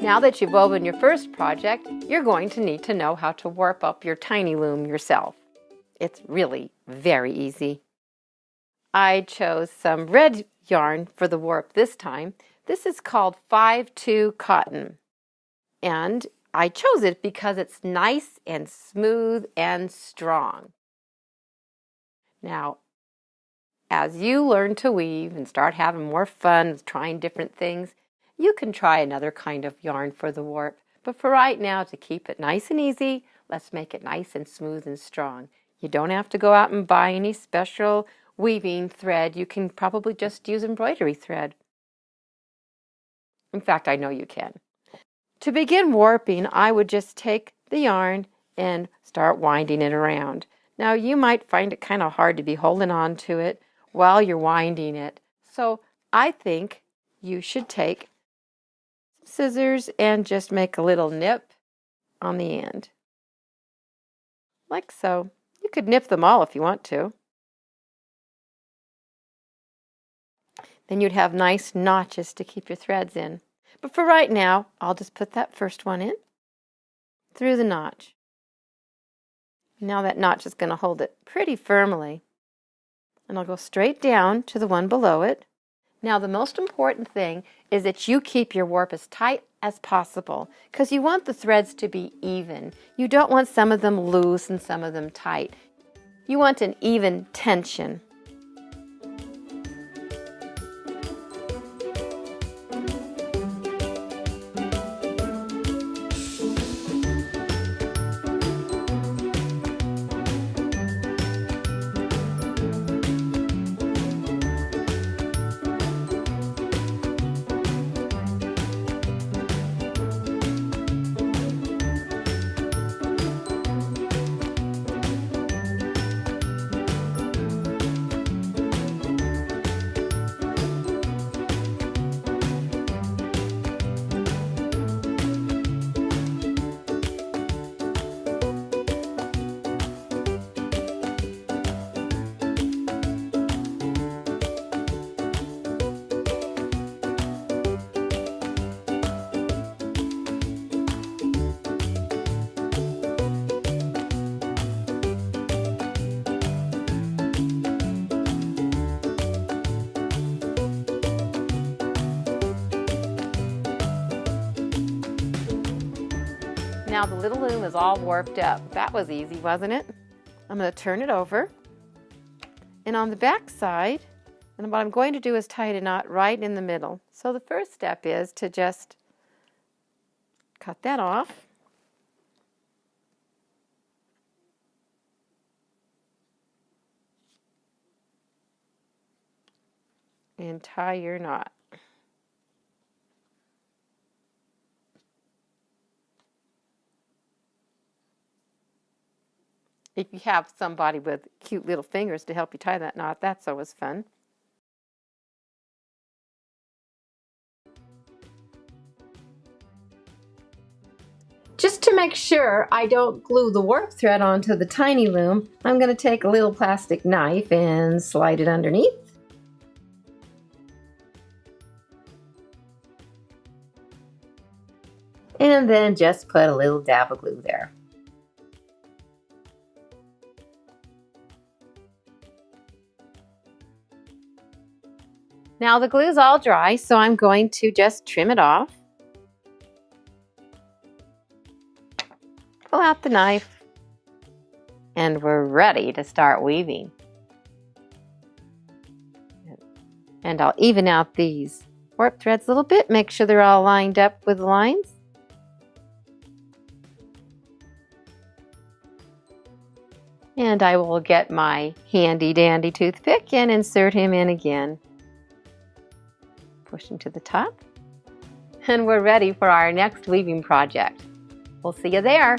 Now that you've woven your first project, you're going to need to know how to warp up your tiny loom yourself. It's really very easy. I chose some red yarn for the warp this time. This is called 5-2 cotton. And I chose it because it's nice and smooth and strong. Now, as you learn to weave and start having more fun with trying different things, you can try another kind of yarn for the warp. But for right now, to keep it nice and easy, let's make it nice and smooth and strong. You don't have to go out and buy any special weaving thread. You can probably just use embroidery thread. In fact, I know you can. To begin warping, I would just take the yarn and start winding it around. Now, you might find it kind of hard to be holding on to it while you're winding it. So I think you should take scissors and just make a little nip on the end. Like so. You could nip them all if you want to. Then you'd have nice notches to keep your threads in. But for right now, I'll just put that first one in through the notch. Now that notch is going to hold it pretty firmly. And I'll go straight down to the one below it. Now the most important thing is that you keep your warp as tight as possible because you want the threads to be even. You don't want some of them loose and some of them tight. You want an even tension. Now the little loom is all warped up. That was easy, wasn't it? I'm going to turn it over. And on the back side, and what I'm going to do is tie a knot right in the middle. So the first step is to just cut that off. And tie your knot. If you have somebody with cute little fingers to help you tie that knot, that's always fun. Just to make sure I don't glue the warp thread onto the tiny loom, I'm going to take a little plastic knife and slide it underneath. And then just put a little dab of glue there. Now the glue's all dry, so I'm going to just trim it off. Pull out the knife, and we're ready to start weaving. And I'll even out these warp threads a little bit, make sure they're all lined up with the lines. And I will get my handy dandy toothpick and insert him in again. Push him to the top. And we're ready for our next weaving project. We'll see you there.